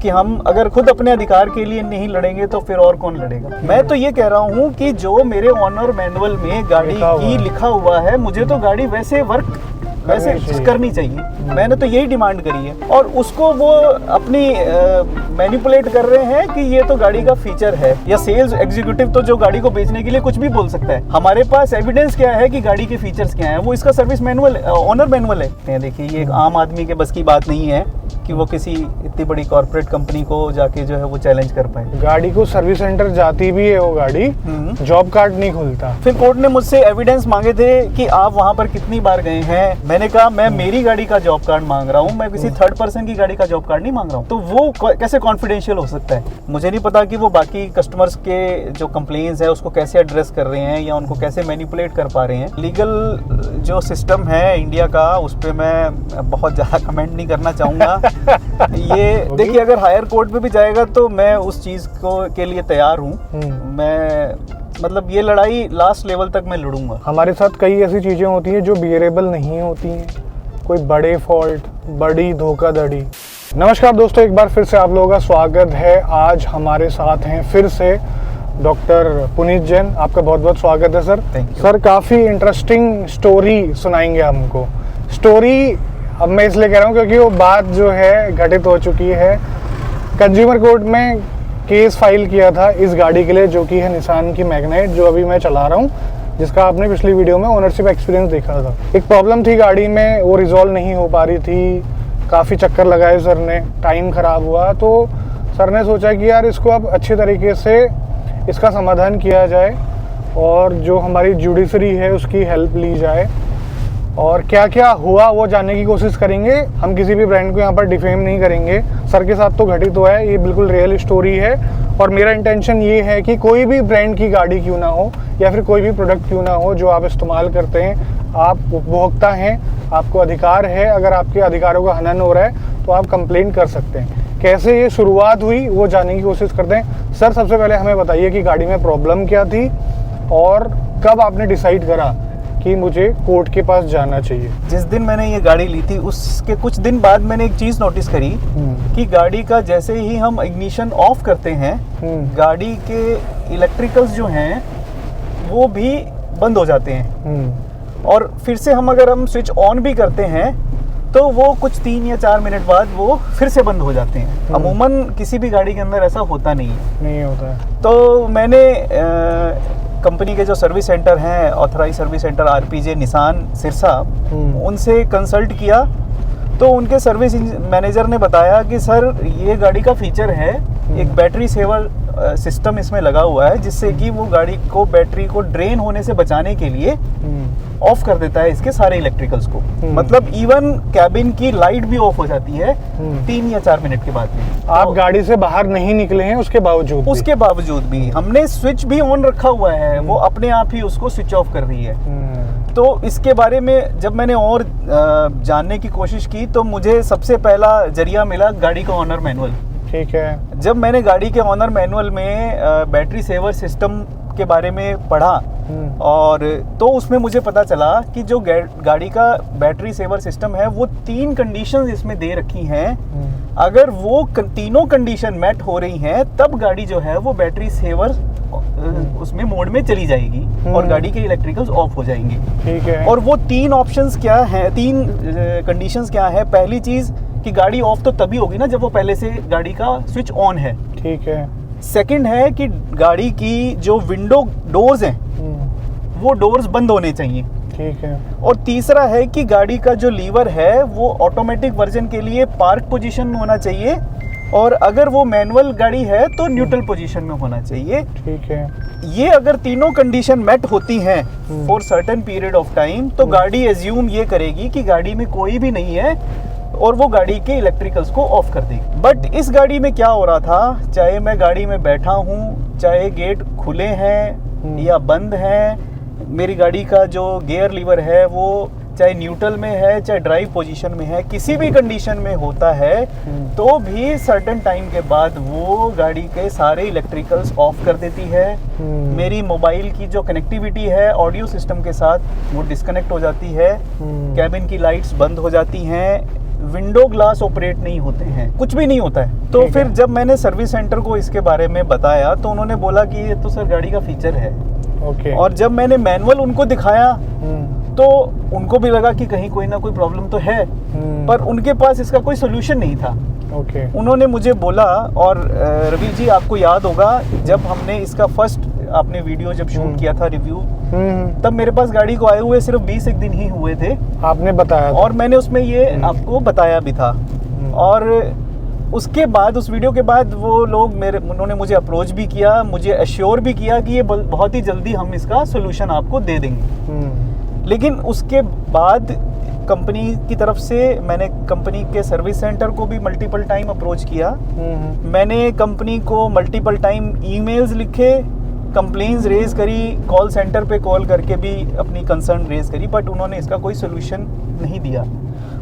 कि हम अगर खुद अपने अधिकार के लिए नहीं लड़ेंगे तो फिर और कौन लड़ेगा। मैं तो ये कह रहा हूँ कि जो मेरे ऑनर मैनुअल में गाड़ी की लिखा हुआ है, मुझे तो गाड़ी वैसे वर्क वैसे करनी चाहिए। मैंने तो यही डिमांड करी है और उसको वो अपनी मैनिपुलेट कर रहे हैं कि ये तो गाड़ी का फीचर है। या सेल्स एग्जीक्यूटिव तो जो गाड़ी को बेचने के लिए कुछ भी बोल सकता है। हमारे पास एविडेंस क्या है कि गाड़ी के फीचर्स क्या हैं, वो इसका सर्विस मैनुअल ऑनर मैनुअल है। देखिए ये एक आम आदमी के बस की बात नहीं है कि वो किसी इतनी बड़ी कॉर्पोरेट कंपनी को जाके जो है वो चैलेंज कर पाए। गाड़ी को सर्विस सेंटर जाती भी है वो गाड़ी, जॉब कार्ड नहीं खुलता। फिर कोर्ट ने मुझसे एविडेंस मांगे थे कि आप वहां पर कितनी बार गए हैं। मैंने कहा मैं मेरी गाड़ी का जॉब कार्ड मांग रहा हूं, मैं किसी थर्ड पर्सन की गाड़ी का जॉब कार्ड नहीं मांग रहा हूं। तो वो कैसे कॉन्फिडेंशियल हो सकता है? मुझे नहीं पता कि वो बाकी कस्टमर्स के जो कंप्लेंट्स है उसको कैसे एड्रेस कर रहे हैं या उनको कैसे मैनिपुलेट कर पा रहे हैं। लीगल जो सिस्टम है इंडिया का, उस पर मैं बहुत ज्यादा कमेंट नहीं करना चाहूंगा। ये देखिए, अगर हायर कोर्ट में भी जाएगा तो मैं उस चीज को के लिए तैयार हूँ। मैं मतलब ये लड़ाई लास्ट लेवल तक मैं लड़ूंगा। हमारे साथ कई ऐसी चीजें होती हैं जो बियरेबल नहीं होती हैं, कोई बड़े फॉल्ट, बड़ी धोखाधड़ी। नमस्कार दोस्तों, एक बार फिर से आप लोगों का स्वागत है। आज हमारे साथ हैं फिर से डॉक्टर पुनीत जैन। आपका बहुत बहुत स्वागत है सर। सर काफ़ी इंटरेस्टिंग स्टोरी सुनाएंगे हमको। स्टोरी अब मैं इसलिए कह रहा हूँ क्योंकि वो बात जो है घटित हो चुकी है। कंज्यूमर कोर्ट में केस फाइल किया था इस गाड़ी के लिए, जो कि है निसान की मैग्नाइट, जो अभी मैं चला रहा हूँ, जिसका आपने पिछली वीडियो में ओनरशिप एक्सपीरियंस देखा था। एक प्रॉब्लम थी गाड़ी में, वो रिजॉल्व नहीं हो पा रही थी। काफ़ी चक्कर लगाए सर ने, टाइम ख़राब हुआ। तो सर ने सोचा कि यार इसको अब अच्छे तरीके से इसका समाधान किया जाए और जो हमारी जुडिशरी है उसकी हेल्प ली जाए। और क्या क्या हुआ वो जानने की कोशिश करेंगे। हम किसी भी ब्रांड को यहाँ पर डिफेम नहीं करेंगे। सर के साथ तो घटित हुआ है, ये बिल्कुल रियल स्टोरी है। और मेरा इंटेंशन ये है कि कोई भी ब्रांड की गाड़ी क्यों ना हो या फिर कोई भी प्रोडक्ट क्यों ना हो जो आप इस्तेमाल करते हैं, आप उपभोक्ता हैं, आपको अधिकार है। अगर आपके अधिकारों का हनन हो रहा है तो आप कंप्लेंट कर सकते हैं। कैसे ये शुरुआत हुई वो जानने की कोशिश करते हैं। सर सबसे पहले हमें बताइए कि गाड़ी में प्रॉब्लम क्या थी और कब आपने डिसाइड करा कि मुझे कोर्ट के पास जाना चाहिए। जिस दिन मैंने ये गाड़ी ली थी उसके कुछ दिन बाद मैंने एक चीज़ नोटिस करी कि गाड़ी का जैसे ही हम इग्निशन ऑफ करते हैं, गाड़ी के इलेक्ट्रिकल्स जो हैं वो भी बंद हो जाते हैं। और फिर से अगर हम स्विच ऑन भी करते हैं तो वो कुछ 3 या 4 मिनट बाद वो फिर से बंद हो जाते हैं। अमूमन किसी भी गाड़ी के अंदर ऐसा होता नहीं होता है। तो मैंने कंपनी के जो सर्विस सेंटर हैं, authorise service centre RPJ Nissan Sirsa, उनसे कंसल्ट किया। तो उनके सर्विस मैनेजर ने बताया कि सर ये गाड़ी का फीचर है, एक बैटरी सेवर सिस्टम इसमें लगा हुआ है, जिससे कि वो गाड़ी को बैटरी को ड्रेन होने से बचाने के लिए ऑफ कर देता है इसके सारे इलेक्ट्रिकल्स को। मतलब इवन कैबिन की लाइट भी ऑफ हो जाती है 3 या 4 मिनट के बाद में। आप गाड़ी से बाहर नहीं निकले हैं उसके बावजूद भी हमने स्विच भी ऑन रखा हुआ है, वो अपने आप ही उसको स्विच ऑफ कर रही है। तो इसके बारे में जब मैंने और जानने की कोशिश की तो मुझे सबसे पहला जरिया मिला गाड़ी का ऑनर मैनुअल। ठीक है। जब मैंने गाड़ी के ऑनर मैनुअल में बैटरी सेवर सिस्टम के बारे में पढ़ा और तो उसमें मुझे पता चला कि जो गाड़ी का बैटरी सेवर सिस्टम है वो 3 कंडीशंस इसमें दे रखी हैं। अगर वो तीनों कंडीशन मैट हो रही हैं तब गाड़ी जो है वो बैटरी सेवर उसमें मोड में चली जाएगी और गाड़ी के इलेक्ट्रिकल्स ऑफ हो जाएंगे। ठीक है। और वो 3 ऑप्शंस क्या हैं, 3 कंडीशंस क्या है? पहली चीज कि गाड़ी ऑफ तो तभी होगी ना जब वो पहले से गाड़ी का स्विच ऑन है। ठीक है। सेकंड है कि गाड़ी की जो विंडो डोर्स हैं वो डोर्स बंद होने चाहिए। ठीक है। और तीसरा है कि गाड़ी का जो लीवर है वो ऑटोमेटिक वर्जन के लिए पार्क पोजीशन में होना चाहिए और अगर वो मैनुअल गाड़ी है तो न्यूट्रल पोजीशन में होना चाहिए। ठीक है। ये अगर तीनों कंडीशन मेट होती हैं for certain period of time तो गाड़ी एज्यूम ये करेगी कि गाड़ी में कोई भी नहीं है और वो गाड़ी के इलेक्ट्रिकल्स को ऑफ कर देगी। बट इस गाड़ी में क्या हो रहा था, चाहे मैं गाड़ी में बैठा हूँ, चाहे गेट खुले हैं या बंद हैं, मेरी गाड़ी का जो गियर लीवर है वो चाहे न्यूट्रल में है चाहे ड्राइव पोजीशन में है, किसी भी कंडीशन में होता है तो भी सर्टेन टाइम के बाद वो गाड़ी के सारे इलेक्ट्रिकल्स ऑफ कर देती है। मेरी मोबाइल की जो कनेक्टिविटी है ऑडियो सिस्टम के साथ वो डिस्कनेक्ट हो जाती है। कैबिन की लाइट्स बंद हो जाती हैं। विंडो ग्लास ऑपरेट नहीं होते हैं, कुछ भी नहीं होता है। तो ठीक फिर है। जब मैंने सर्विस सेंटर को इसके बारे में बताया तो उन्होंने बोला कि ये तो सर गाड़ी का फीचर है। ओके। और जब मैंने मैनुअल उनको दिखाया हम्म, तो उनको भी लगा कि कहीं कोई ना कोई प्रॉब्लम तो है, पर उनके पास इसका कोई सोल्यूशन नहीं था। ओके। उन्होंने मुझे बोला, और रवि जी आपको याद होगा जब हमने इसका फर्स्ट आपने वीडियो जब शूट किया था रिव्यू, तब मेरे पास गाड़ी को आए हुए सिर्फ 20 एक दिन ही हुए थे, आपने बताया था। और मैंने उसमें ये आपको बताया भी था। और उसके बाद उस वीडियो के बाद वो लोग उन्होंने मुझे अप्रोच भी किया, मुझे एश्योर भी किया कि ये बहुत ही जल्दी हम इसका सोल्यूशन आपको दे देंगे। लेकिन उसके बाद कंपनी की तरफ से मैंने कंपनी के सर्विस सेंटर को भी मल्टीपल टाइम अप्रोच किया। मैंने कंपनी को मल्टीपल टाइम ईमेल्स लिखे, कंप्लेंट्स रेज करी, कॉल सेंटर पे कॉल करके भी अपनी कंसर्न रेज करी, बट उन्होंने इसका कोई सोल्यूशन नहीं दिया।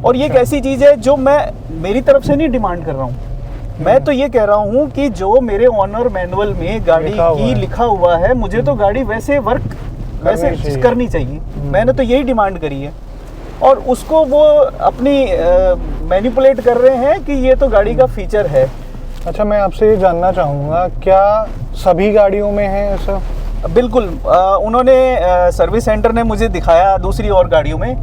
और ये एक ऐसी चीज़ है जो मैं मेरी तरफ से नहीं डिमांड कर रहा हूँ, मैं तो ये कह रहा हूँ कि जो मेरे ऑनर मैनुअल में गाड़ी की लिखा हुआ है, मुझे तो गाड़ी वैसे वर्क वैसे करनी चाहिए। मैंने तो यही डिमांड करी है, और उसको वो अपनी मैनिपुलेट कर रहे हैं कि ये तो गाड़ी का फीचर है। अच्छा, मैं आपसे ये जानना चाहूँगा, क्या सभी गाड़ियों में है ऐसा? बिल्कुल। उन्होंने सर्विस सेंटर ने मुझे दिखाया दूसरी और गाड़ियों में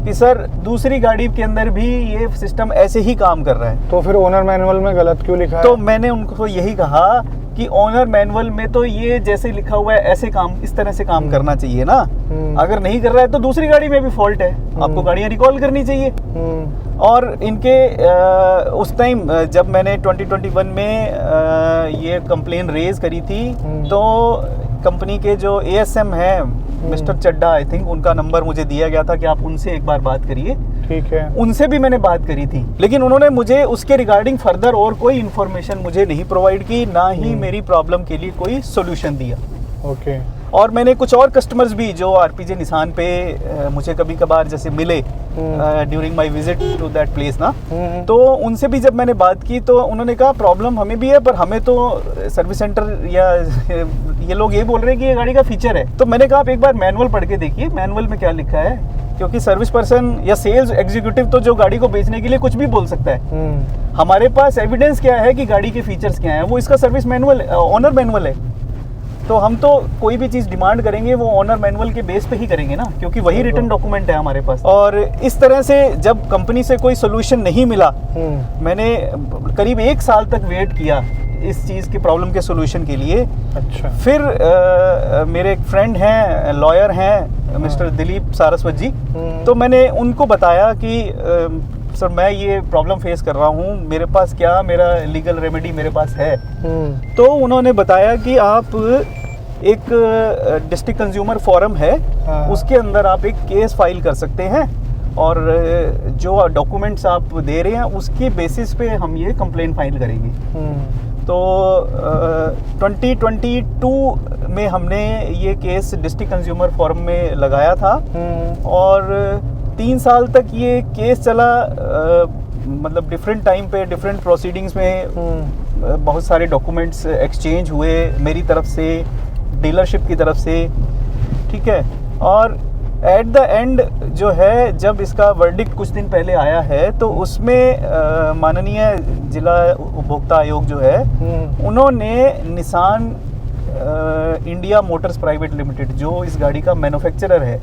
कि सर दूसरी गाड़ी के अंदर भी ये सिस्टम ऐसे ही काम कर रहा है। तो फिर ओनर मैनुअल में गलत क्यों लिखा है? तो मैंने उनको यही कहा कि ओनर मैनुअल में तो ये जैसे लिखा हुआ है ऐसे काम, इस तरह से काम करना चाहिए ना। अगर नहीं कर रहा है तो दूसरी गाड़ी में भी फॉल्ट है, आपको गाड़ियाँ रिकॉल करनी चाहिए। और इनके उस टाइम जब मैंने 2021 में ये कंप्लेन रेज करी थी, तो कंपनी के जो ASM है मिस्टर चड्डा, आई थिंक उनका नंबर मुझे दिया गया था कि आप उनसे एक बार बात करिए। ठीक है। उनसे भी मैंने बात करी थी, लेकिन उन्होंने मुझे उसके रिगार्डिंग फर्दर और कोई इन्फॉर्मेशन मुझे नहीं प्रोवाइड की, ना ही मेरी प्रॉब्लम के लिए कोई सोल्यूशन दिया। ओके। और मैंने कुछ और कस्टमर्स भी जो RPJ निसान पे मुझे कभी कभार जैसे मिले during my visit to that place ना, तो उनसे भी जब मैंने बात की तो उन्होंने कहा प्रॉब्लम हमें भी है, पर हमें तो सर्विस सेंटर या ये लोग ये बोल रहे हैं कि ये गाड़ी का फीचर है। तो मैंने कहा आप एक बार मैनुअल पढ़ के देखिए, मैनुअल में क्या लिखा है, क्योंकि सर्विस पर्सन या सेल्स एग्जीक्यूटिव तो जो गाड़ी को बेचने के लिए कुछ भी बोल सकता है। हमारे पास एविडेंस क्या है कि गाड़ी के फीचर्स क्या हैं, वो इसका सर्विस मैनुअल, ऑनर मैनुअल है। तो हम तो कोई भी चीज़ डिमांड करेंगे वो ऑनर मैनुअल के बेस पे ही करेंगे ना, क्योंकि वही रिटन डॉक्यूमेंट है हमारे पास। और इस तरह से जब कंपनी से कोई सोल्यूशन नहीं मिला, मैंने करीब 1 साल तक वेट किया इस चीज़ की प्रॉब्लम के सोल्यूशन के लिए। अच्छा। फिर मेरे एक फ्रेंड हैं, लॉयर हैं, मिस्टर दिलीप सारस्वत जी, तो मैंने उनको बताया कि सर मैं ये प्रॉब्लम फेस कर रहा हूँ, मेरे पास क्या मेरा लीगल रेमेडी मेरे पास है। तो उन्होंने बताया कि आप एक डिस्ट्रिक्ट कंज्यूमर फोरम है, उसके अंदर आप एक केस फाइल कर सकते हैं, और जो डॉक्यूमेंट्स आप दे रहे हैं उसके बेसिस पे हम ये कंप्लेंट फाइल करेंगे। तो 2022 में हमने ये केस डिस्ट्रिक्ट कंज्यूमर फोरम में लगाया था, और 3 साल तक ये केस चला। मतलब डिफरेंट टाइम पे डिफरेंट प्रोसीडिंग्स में बहुत सारे डॉक्यूमेंट्स एक्सचेंज हुए मेरी तरफ से, डीलरशिप की तरफ से, ठीक है। और एट द एंड जो है, जब इसका वर्डिक्ट कुछ दिन पहले आया है, तो उसमें माननीय जिला उपभोक्ता आयोग जो है, उन्होंने Nissan India Motors private limited, जो इस गाड़ी का मैन्युफैक्चरर है,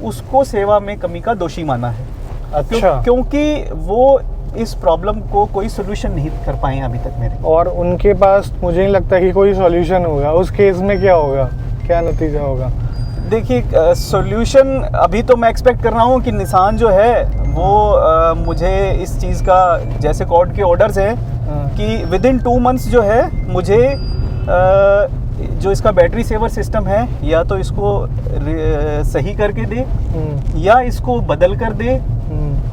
उसको सेवा में कमी का दोषी माना है। अच्छा। क्योंकि वो इस प्रॉब्लम को कोई सोल्यूशन नहीं कर पाए अभी तक मेरे। और उनके पास मुझे नहीं लगता कि कोई सॉल्यूशन होगा। उस केस में क्या होगा, क्या नतीजा होगा? देखिए, सॉल्यूशन अभी तो मैं एक्सपेक्ट कर रहा हूँ कि निसान जो है वो मुझे इस चीज़ का, जैसे कोर्ट के ऑर्डर्स हैं कि विदिन 2 मंथ्स जो है मुझे जो इसका बैटरी सेवर सिस्टम है, या तो इसको सही करके दे या इसको बदल कर दे,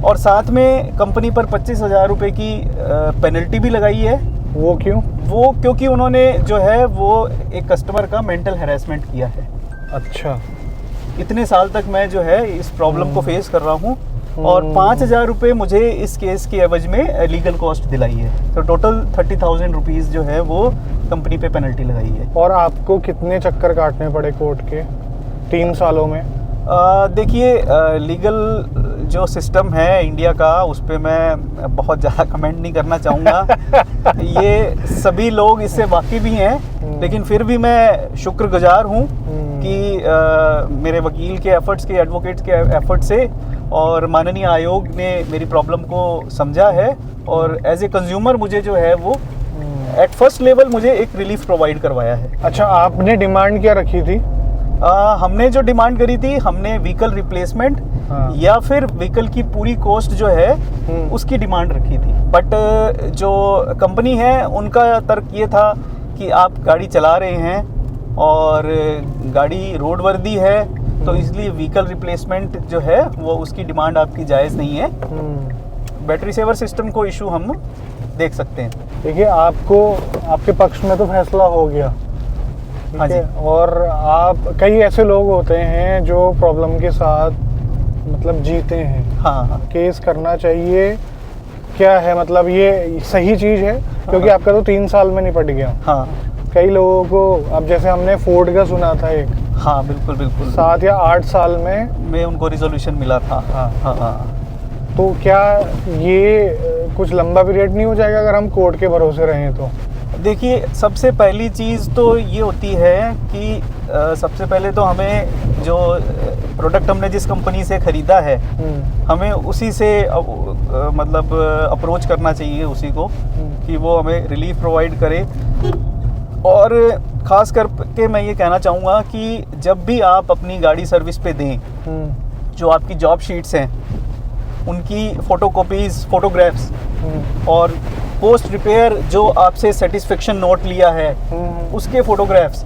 और साथ में कंपनी पर 25,000 रुपये की पेनल्टी भी लगाई है। वो क्यों? वो क्योंकि उन्होंने जो है वो एक कस्टमर का मेंटल हैरेसमेंट किया है। अच्छा। इतने साल तक मैं जो है इस प्रॉब्लम को फेस कर रहा हूँ, और 5,000 रुपये मुझे इस केस की एवज में लीगल कॉस्ट दिलाई है। तो टोटल 30,000 रुपीज़ जो है वो कंपनी पे पेनल्टी लगाई है। और आपको कितने चक्कर काटने पड़े कोर्ट के 3 सालों में? देखिए, लीगल जो सिस्टम है इंडिया का उस पर मैं बहुत ज़्यादा कमेंट नहीं करना चाहूँगा। ये सभी लोग इससे वाकिफ़ भी हैं, लेकिन फिर भी मैं शुक्रगुजार हूँ कि मेरे वकील के एफर्ट्स के, एडवोकेट्स के एफर्ट से और माननीय आयोग ने मेरी प्रॉब्लम को समझा है और एज ए कंज्यूमर मुझे जो है वो एट फर्स्ट लेवल मुझे एक रिलीफ प्रोवाइड करवाया है। अच्छा, आपने डिमांड क्या रखी थी? हमने जो डिमांड करी थी, हमने व्हीकल रिप्लेसमेंट या फिर व्हीकल की पूरी कॉस्ट जो है उसकी डिमांड रखी थी। बट जो कंपनी है उनका तर्क ये था कि आप गाड़ी चला रहे हैं और गाड़ी रोड वर्दी है, तो इसलिए व्हीकल रिप्लेसमेंट जो है वो उसकी डिमांड आपकी जायज़ नहीं है। बैटरी सेवर सिस्टम को इशू हम देख सकते हैं। देखिए, आपको आपके पक्ष में तो फैसला हो गया, हाँ जी। और आप, कई ऐसे लोग होते हैं जो प्रॉब्लम के साथ मतलब जीते हैं। हाँ, केस करना चाहिए, क्या है मतलब ये सही चीज़ है? क्योंकि आपका तो 3 साल में निपट गया। हाँ, कई लोगों को, अब जैसे हमने फोर्ड का सुना था एक, हाँ, बिल्कुल बिल्कुल 7 या 8 साल में उनको रिजोल्यूशन मिला था। हाँ। हाँ, तो क्या ये कुछ लंबा पीरियड नहीं हो जाएगा अगर हम कोर्ट के भरोसे रहें तो? देखिए, सबसे पहली चीज़ तो ये होती है कि सबसे पहले तो हमें जो प्रोडक्ट हमने जिस कंपनी से ख़रीदा है हमें उसी से मतलब अप्रोच करना चाहिए उसी को कि वो हमें रिलीफ प्रोवाइड करे। और ख़ास करके मैं ये कहना चाहूँगा कि जब भी आप अपनी गाड़ी सर्विस पे दें, जो आपकी जॉब शीट्स हैं उनकी फ़ोटोकॉपीज़, फ़ोटोग्राफ्स और पोस्ट रिपेयर जो आपसे सेटिस्फेक्शन नोट लिया है उसके फ़ोटोग्राफ्स,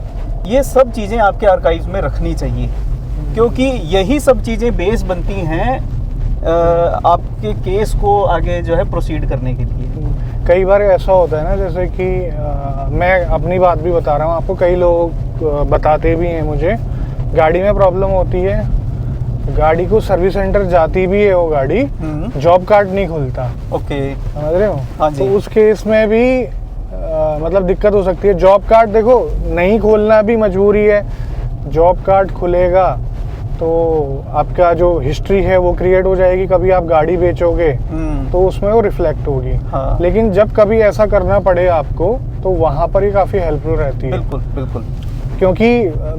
ये सब चीज़ें आपके आर्काइव्स में रखनी चाहिए, क्योंकि यही सब चीज़ें बेस बनती हैं आपके केस को आगे जो है प्रोसीड करने के लिए। कई बार ऐसा होता है ना, जैसे कि मैं अपनी बात भी बता रहा हूँ आपको, कई लोग बताते भी हैं मुझे, गाड़ी में प्रॉब्लम होती है, गाड़ी को सर्विस सेंटर जाती भी है वो गाड़ी, जॉब कार्ड नहीं खुलता। ओके, समझ रहे हो? हाँ जी। तो उस केस में भी मतलब दिक्कत हो सकती है। जॉब कार्ड देखो, नहीं खोलना भी मजबूरी है, जॉब कार्ड खुलेगा तो आपका जो हिस्ट्री है वो क्रिएट हो जाएगी, कभी आप गाड़ी बेचोगे तो उसमें वो रिफ्लेक्ट होगी। हाँ। लेकिन जब कभी ऐसा करना पड़े आपको तो वहाँ पर ही काफ़ी हेल्पफुल रहती है। बिल्कुल बिल्कुल, क्योंकि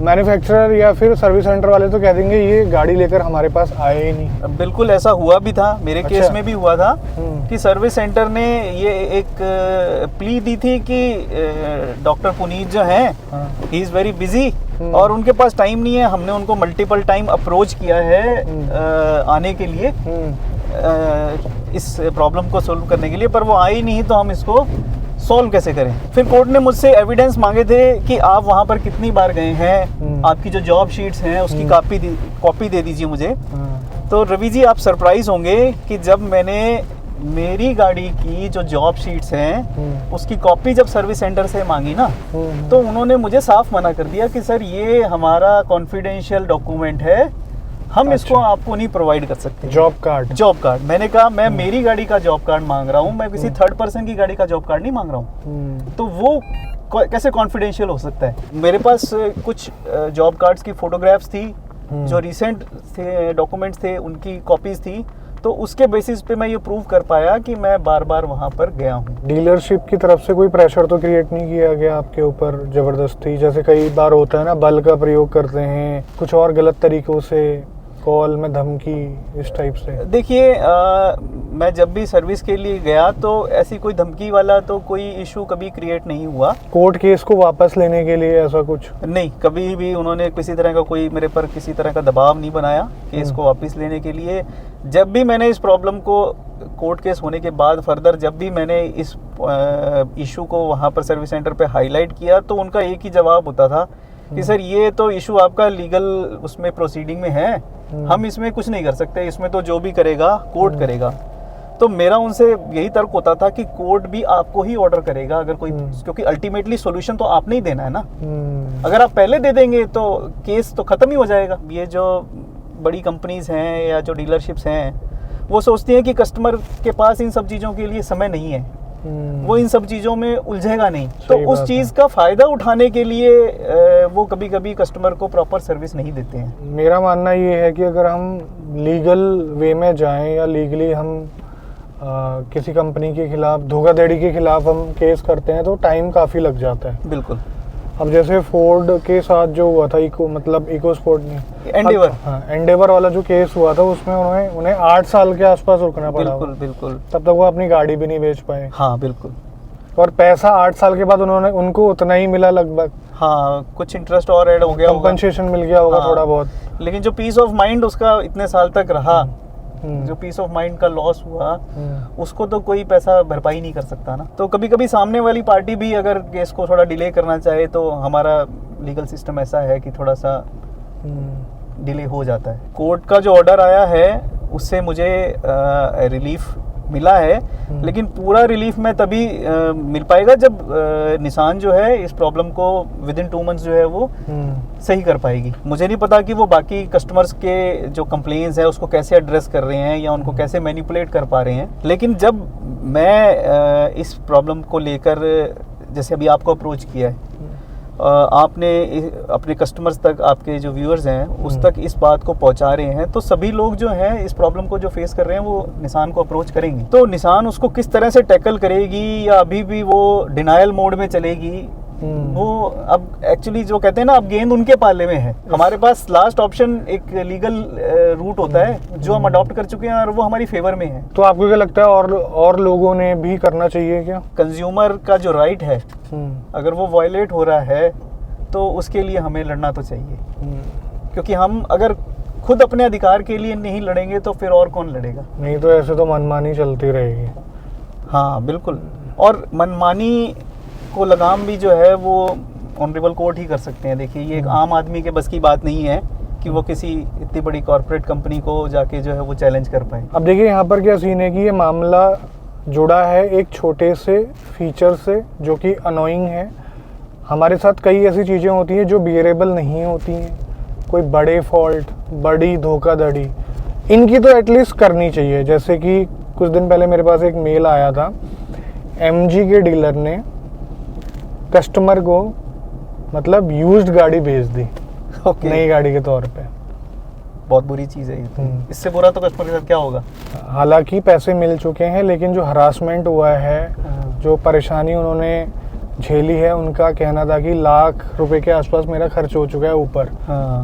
मैन्युफैक्चरर या फिर सर्विस सेंटर वाले तो कह देंगे ये गाड़ी लेकर हमारे पास आए ही नहीं। बिल्कुल ऐसा हुआ भी था, मेरे अच्छा। केस में भी हुआ था कि सर्विस सेंटर ने ये एक प्ली दी थी कि डॉक्टर पुनीत जो हैं, ही इज़ वेरी बिजी और उनके पास टाइम नहीं है। हमने उनको मल्टीपल टाइम अप्रोच किया है आने के लिए इस प्रॉब्लम को सोल्व करने के लिए, पर वो आए ही नहीं, तो हम इसको सॉल्व कैसे करें। फिर कोर्ट ने मुझसे एविडेंस मांगे थे कि आप वहाँ पर कितनी बार गए हैं, आपकी जो जॉब शीट्स हैं उसकी कॉपी दे दीजिए मुझे। तो रवि जी, आप सरप्राइज होंगे कि जब मैंने मेरी गाड़ी की जो जॉब शीट्स हैं उसकी कॉपी जब सर्विस सेंटर से मांगी ना, तो उन्होंने मुझे साफ मना कर दिया कि सर ये हमारा कॉन्फिडेंशियल डॉक्यूमेंट है, हम इसको आपको नहीं प्रोवाइड कर सकते। जॉब कार्ड मैंने कहा मैं मेरी गाड़ी का जॉब कार्ड मांग रहा हूँ, मैं किसी थर्ड पर्सन की गाड़ी का जॉब कार्ड नहीं मांग रहा हूँ, तो वो कैसे कॉन्फिडेंशियल हो सकता है। मेरे पास कुछ जॉब कार्ड्स की फोटोग्राफ्स थी, जो रिसेंट थे, डॉक्यूमेंट्स थे, उनकी कॉपीज थी, तो उसके बेसिस पे मैं ये प्रूव कर पाया कि मैं बार बार वहाँ पर गया हूँ। डीलरशिप की तरफ से कोई प्रेशर तो क्रिएट नहीं किया गया आपके ऊपर जबरदस्ती? जैसे कई बार होता है ना, बल का प्रयोग करते हैं, कुछ और गलत तरीकों से, कॉल में धमकी, इस टाइप से। देखिए, मैं जब भी सर्विस के लिए गया तो ऐसी कोई धमकी वाला तो कोई इशू कभी क्रिएट नहीं हुआ। कोर्ट केस को वापस लेने के लिए ऐसा कुछ नहीं, कभी भी उन्होंने किसी तरह का कोई मेरे पर किसी तरह का दबाव नहीं बनाया केस को वापस लेने के लिए। जब भी मैंने इस प्रॉब्लम को कोर्ट केस होने के बाद फर्दर जब भी मैंने इस इशू को वहाँ पर सर्विस सेंटर पे हाईलाइट किया, तो उनका एक ही जवाब होता था कि सर ये तो इशू आपका लीगल उसमें प्रोसीडिंग में है, हम इसमें कुछ नहीं कर सकते, इसमें तो जो भी करेगा कोर्ट करेगा। तो मेरा उनसे यही तर्क होता था कि कोर्ट भी आपको ही ऑर्डर करेगा अगर कोई, क्योंकि अल्टीमेटली सॉल्यूशन तो आपने ही देना है ना। अगर आप पहले दे देंगे तो केस तो खत्म ही हो जाएगा। ये जो बड़ी कंपनीज हैं या जो डीलरशिप्स हैं वो सोचती हैं कि कस्टमर के पास इन सब चीज़ों के लिए समय नहीं है, वो इन सब चीज़ों में उलझेगा नहीं। तो सही उस बात चीज़ का फ़ायदा उठाने के लिए वो कभी कभी कस्टमर को प्रॉपर सर्विस नहीं देते हैं। मेरा मानना ये है कि अगर हम लीगल वे में जाएं या लीगली हम किसी कंपनी के खिलाफ, धोखाधड़ी के खिलाफ हम केस करते हैं तो टाइम काफ़ी लग जाता है। बिल्कुल। अब जैसे फोर्ड के साथ जो हुआ था, इको स्पोर्ट नहीं, एंडेवर। हाँ, एंडेवर वाला जो केस हुआ था उसमें उन्हें 8 साल के आसपास रुकना पड़ा। बिल्कुल बिल्कुल। तब तक वो अपनी गाड़ी भी नहीं बेच पाए। हाँ बिल्कुल। और पैसा 8 साल के बाद उनको उतना ही मिला लगभग। हाँ, कुछ इंटरेस्ट और ऐड हो गया, कंपनसेशन मिल गया होगा थोड़ा बहुत, लेकिन जो पीस ऑफ माइंड उसका इतने साल तक रहा, जो पीस ऑफ माइंड का लॉस हुआ, उसको तो कोई पैसा भरपाई नहीं कर सकता ना। तो कभी कभी सामने वाली पार्टी भी अगर केस को थोड़ा डिले करना चाहे तो हमारा लीगल सिस्टम ऐसा है कि थोड़ा सा डिले हो जाता है। कोर्ट का जो ऑर्डर आया है उससे मुझे रिलीफ मिला है, लेकिन पूरा रिलीफ में तभी मिल पाएगा जब निसान जो है इस प्रॉब्लम को विदिन 2 मंथ्स जो है वो सही कर पाएगी। मुझे नहीं पता कि वो बाकी कस्टमर्स के जो कंप्लेंट्स है उसको कैसे एड्रेस कर रहे हैं या उनको कैसे मैनिपुलेट कर पा रहे हैं, लेकिन जब मैं इस प्रॉब्लम को लेकर जैसे अभी आपको अप्रोच किया है, आपने अपने कस्टमर्स तक, आपके जो व्यूअर्स हैं उस तक इस बात को पहुंचा रहे हैं, तो सभी लोग जो हैं इस प्रॉब्लम को जो फेस कर रहे हैं वो निसान को अप्रोच करेंगे। तो निसान उसको किस तरह से टैकल करेगी या अभी भी वो डिनायल मोड में चलेगी, वो अब एक्चुअली जो कहते हैं ना, अब गेंद उनके पाले में है। हमारे पास लास्ट ऑप्शन एक लीगल रूट होता है जो हम अडॉप्ट कर चुके हैं और वो हमारी फेवर में है। तो आपको क्या लगता है और लोगों ने भी करना चाहिए क्या? कंज्यूमर का जो राइट है अगर वो वायलेट हो रहा है तो उसके लिए हमें लड़ना तो चाहिए, क्योंकि हम अगर खुद अपने अधिकार के लिए नहीं लड़ेंगे तो फिर और कौन लड़ेगा? नहीं तो ऐसे तो मनमानी चलती रहेगी। हाँ बिल्कुल, और मनमानी को लगाम भी जो है वो ऑनरेबल कोर्ट ही कर सकते हैं। देखिए, ये एक आम आदमी के बस की बात नहीं है कि वो किसी इतनी बड़ी कॉर्पोरेट कंपनी को जाके जो है वो चैलेंज कर पाए। अब देखिए यहाँ पर क्या सीन है कि ये मामला जुड़ा है एक छोटे से फीचर से जो कि अनोइंग है। हमारे साथ कई ऐसी चीज़ें होती हैं जो बियरेबल नहीं होती हैं, कोई बड़े फॉल्ट, बड़ी धोखाधड़ी, इनकी तो एटलीस्ट करनी चाहिए। जैसे कि कुछ दिन पहले मेरे पास एक मेल आया था, MG के डीलर ने कस्टमर को मतलब यूज्ड गाड़ी भेज दी नई गाड़ी के तौर पे। बहुत बुरी चीज़ है ये। इससे बुरा तो कस्टमर के साथ क्या होगा? हालांकि पैसे मिल चुके हैं, लेकिन जो हरासमेंट हुआ है, जो परेशानी उन्होंने झेली है, उनका कहना था कि लाख रुपए के आसपास मेरा खर्च हो चुका है ऊपर।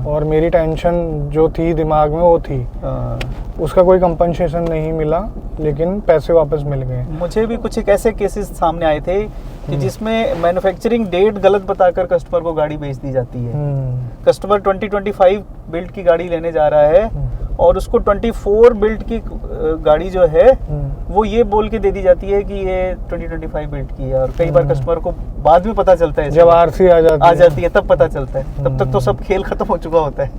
और मेरी टेंशन जो थी दिमाग में वो थी। उसका कोई कंपनसेशन नहीं मिला, लेकिन पैसे वापस मिल गए। मुझे भी कुछ एक ऐसे केसेस सामने आए थे कि जिसमें मैन्युफैक्चरिंग डेट गलत बताकर कस्टमर को गाड़ी बेच दी जाती है। कस्टमर 2025 बिल्ड की गाड़ी लेने जा रहा है और उसको 24 बिल्ड की गाड़ी जो है वो ये बोल के दे दी जाती है कि ये 2025 बिल्ड की है। और कई बार कस्टमर को बाद में पता चलता है, जब RC आ जाती है तब पता चलता है। तब तक तो सब खेल खत्म हो चुका होता है,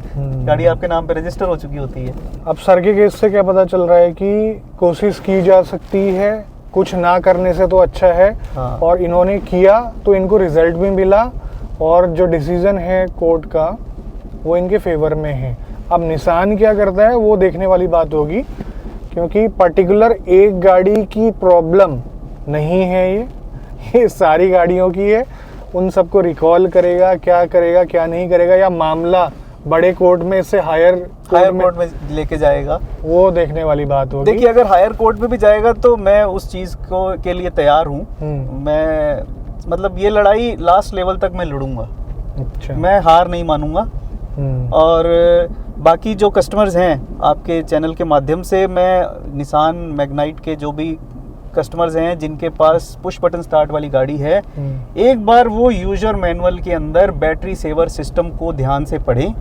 गाड़ी आपके नाम पे रजिस्टर हो चुकी होती है। अब सर के केस से क्या पता चल रहा है कि कोशिश की जा सकती है, कुछ ना करने से तो अच्छा है। और इन्होंने किया तो इनको रिजल्ट भी मिला और जो डिसीजन है कोर्ट का वो इनके फेवर में है। अब निसान क्या करता है वो देखने वाली बात होगी, क्योंकि पर्टिकुलर एक गाड़ी की प्रॉब्लम नहीं है, ये सारी गाड़ियों की है। उन सबको रिकॉल करेगा, क्या करेगा क्या नहीं करेगा, या मामला बड़े कोर्ट में से हायर कोर्ट में लेके जाएगा, वो देखने वाली बात होगी। देखिए, अगर हायर कोर्ट में भी जाएगा तो मैं उस चीज़ को के लिए तैयार हूँ। मैं मतलब ये लड़ाई लास्ट लेवल तक मैं लड़ूंगा। अच्छा। मैं हार नहीं मानूंगा। और बाकी जो कस्टमर्स हैं आपके चैनल के माध्यम से, मैं निसान मैग्नाइट के जो भी कस्टमर्स हैं जिनके पास पुश बटन स्टार्ट वाली गाड़ी है, एक बार वो यूजर मैनुअल के अंदर बैटरी सेवर सिस्टम को ध्यान से पढ़ें,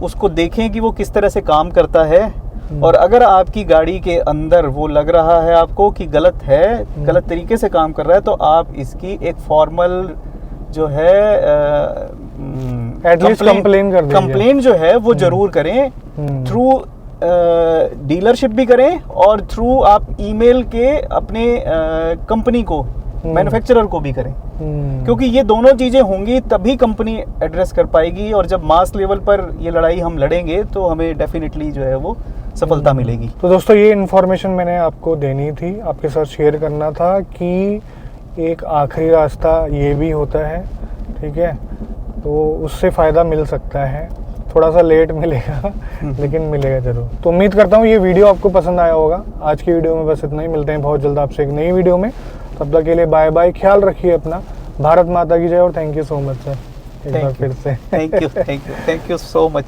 उसको देखें कि वो किस तरह से काम करता है। और अगर आपकी गाड़ी के अंदर वो लग रहा है आपको कि गलत है, गलत तरीके से काम कर रहा है, तो आप इसकी एक फॉर्मल जो है कंप्लेन जो है वो जरूर करें। थ्रू डीलरशिप भी करें और थ्रू आप ईमेल के अपने कंपनी को, मैन्युफैक्चरर को भी करें, क्योंकि ये दोनों चीज़ें होंगी तभी कंपनी एड्रेस कर पाएगी। और जब मास लेवल पर ये लड़ाई हम लड़ेंगे तो हमें डेफिनेटली जो है वो सफलता मिलेगी। तो दोस्तों ये इन्फॉर्मेशन मैंने आपको देनी थी, आपके साथ शेयर करना था कि एक आखिरी रास्ता ये भी होता है, ठीक है, तो उससे फ़ायदा मिल सकता है, थोड़ा सा लेट मिलेगा लेकिन मिलेगा ज़रूर। तो उम्मीद करता हूँ ये वीडियो आपको पसंद आया होगा। आज की वीडियो में बस इतना ही, मिलते हैं बहुत जल्द आपसे एक नई वीडियो में। तब तक के लिए बाय बाय, ख्याल रखिए अपना, भारत माता की जय और thank you so much sir एक बार फिर से। Thank you so much.